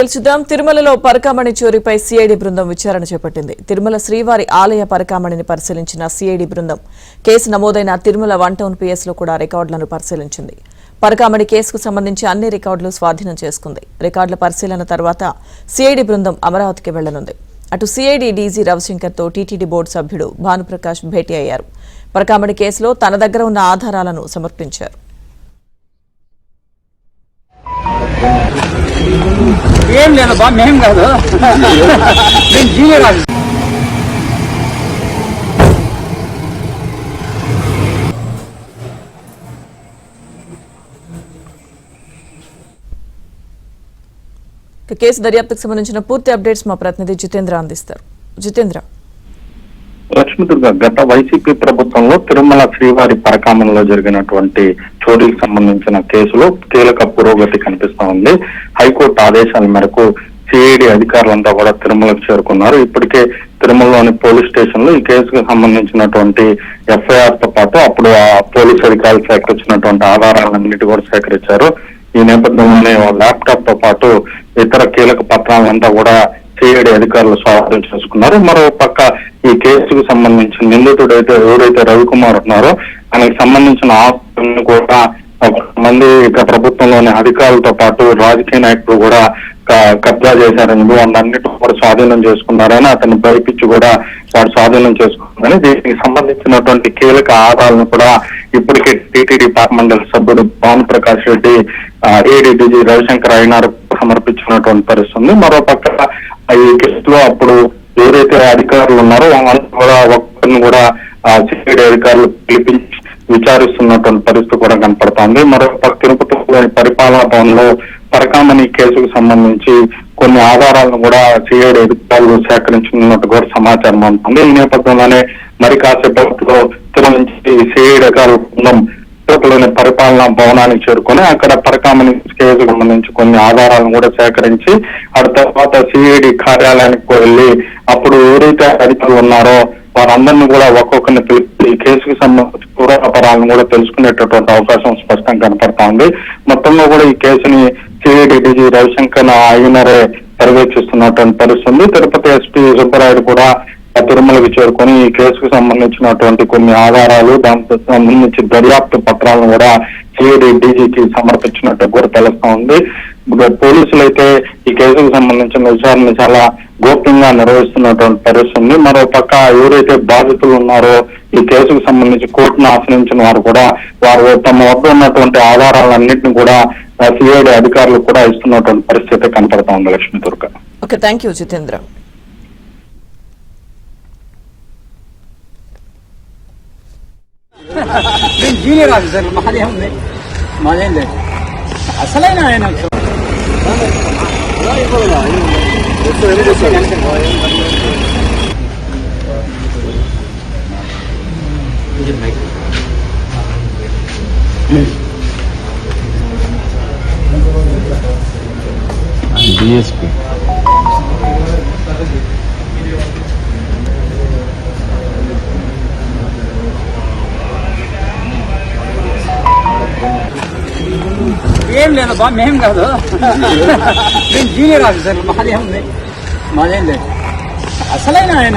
తెలుసుదాం. తిరుమలలో పరకామణి చోరీపై సిఐడి బృందం విచారణ చేపట్టింది. తిరుమల శ్రీవారి ఆలయ పరకామణిని పరిశీలించిన సిఐడి బృందం కేసు నమోదైన తిరుమల 1 టౌన్ పిఎస్లో కూడా రికార్డులను పరిశీలించింది. పరకామణి కేసుకు సంబంధించి అన్ని రికార్డులు స్వాధీనం చేసుకుంది. రికార్డుల పరిశీలన తర్వాత సిఐడి బృందం అమరావతికి వెళ్లనుంది. అటు సిఐడి డీజీ రవిశంకర్తో టీటీడీ బోర్డు సభ్యుడు భానుప్రకాష్ భేటీ అయ్యారు. పరకామణి కేసులో తన దగ్గర ఉన్న ఆధారాలను సమర్పించారు. ఏం లేదు బా, మేం కాదు, నేను జూనియర్ ఆఫీసర్. కేసు దర్యాప్తుకు సంబంధించిన పూర్తి అప్డేట్స్ మా ప్రతినిధి జితేంద్ర అందిస్తారు. జితేంద్ర. లక్ష్మీదుర్గ, గత వైసీపీ ప్రభుత్వంలో తిరుమల శ్రీవారి పరకామణిలో జరిగినటువంటి చోరీకి సంబంధించిన కేసులో కీలక పురోగతి కనిపిస్తా ఉంది. హైకోర్టు ఆదేశాల మేరకు సిఐడి అధికారులంతా కూడా తిరుమలకు చేరుకున్నారు. ఇప్పటికే తిరుమలలోని పోలీస్ స్టేషన్ లో ఈ కేసుకు సంబంధించినటువంటి ఎఫ్ఐఆర్ తో పాటు అప్పుడు ఆ పోలీస్ అధికారులు సేకరించినటువంటి ఆధారాలన్నిటి కూడా సేకరించారు. ఈ నేపథ్యంలోనే ల్యాప్టాప్ తో పాటు ఇతర కీలక పత్రాలంతా కూడా సిఐడి అధికారులు స్వాధీనం చేసుకున్నారు. మరో పక్క ఈ కేసుకు సంబంధించిన నిందితుడైతే ఎవరైతే రవికుమార్ ఉన్నారో ఆయనకు సంబంధించిన ఆస్తులను కూడా మంది ప్రభుత్వంలోని అధికారులతో పాటు రాజకీయ నాయకులు కూడా కబ్జా చేశారని వాళ్ళన్నిటి కూడా స్వాధీనం చేసుకున్నారని అతన్ని భయపించి కూడా వాడు స్వాధీనం చేసుకున్నారని దీనికి సంబంధించినటువంటి కీలక ఆధారాలను కూడా ఇప్పటికే టీటీడీ పార్లమెంటరీ సభ్యుడు భానుప్రకాష్ రెడ్డి ఏడీడీజీ రవిశంకర్ అయినారు సమర్పించినటువంటి పరిస్థితుంది. మరోపక్క ఈ కేసులో అప్పుడు ఎవరైతే అధికారులు ఉన్నారో వాళ్ళంతా కూడా ఒక్కరిని కూడా సిఐడి అధికారులు పిలిపించి విచారిస్తున్నటువంటి పరిస్థితి కూడా కనపడుతోంది. మరోపక్క తిరుపతిలోని పరిపాలనా భవన్ లో పరకామణి కేసుకు సంబంధించి కొన్ని ఆధారాలను కూడా సిఐడి అధికారులు సేకరించుకున్నట్టు కూడా సమాచారం అందుతుంది. ఈ నేపథ్యంలోనే మరి కాసేపట్లో తిరుమల నుంచి సిఐడి అధికారుల బృందం తిరుపతిలోని పరిపాలనా భవనానికి చేరుకొని అక్కడ పరకామణి కేసుకు సంబంధించి కొన్ని ఆధారాలను కూడా సేకరించి ఆ తర్వాత సిఐడి కార్యాలయానికి వెళ్లి అప్పుడు ఎవరైతే అధికారులు ఉన్నారో వారందరినీ కూడా ఒక్కొక్కరిని పిలిపి ఈ కేసుకు సంబంధించి పూర్వాపరాలను కూడా తెలుసుకునేటటువంటి అవకాశం స్పష్టంగా కనపడతా ఉంది. మొత్తంలో కూడా ఈ కేసుని సిఐడి డీజీ రవిశంకర్ అయ్యనరే పర్యవేక్షిస్తున్నటువంటి పరిస్థితుంది. తిరుపతి ఎస్పీ సుబ్బరాయుడు కూడా తిరుమలకి చేరుకొని ఈ కేసుకు సంబంధించినటువంటి కొన్ని ఆధారాలు దాంతో సంబంధించి దర్యాప్తు పత్రాలను కూడా సిఐడి డీజీకి సమర్పించినట్టు కూడా తెలుస్తా ఉంది. పోలీసులు అయితే ఈ కేసుకు సంబంధించిన విచారణ చాలా గోప్యంగా నిర్వహిస్తున్నటువంటి పరిస్థితుంది. మరో పక్క ఎవరైతే బాధితులు ఉన్నారో ఈ కేసుకు సంబంధించి కోర్టును ఆశ్రయించిన వారు కూడా వారు తమ వద్ద ఉన్నటువంటి ఆధారాలన్నింటినీ కూడా సిఐడి అధికారులు కూడా ఇస్తున్నటువంటి పరిస్థితి కనపడతా ఉంది. Lakshmi Durga. Okay, thank you Jitendra. నేను జూనియర్ ఆఫీసర్, మాదేం లేదు, మాదేం లేదు. అసలైన ఆయన డిఎస్పీ ఏం లేదు బా, మేం కాదు, నేను జూనియర్ ఆఫీసర్, మాదేం లేదు, మాదేం లేదు. అసలైన ఆయన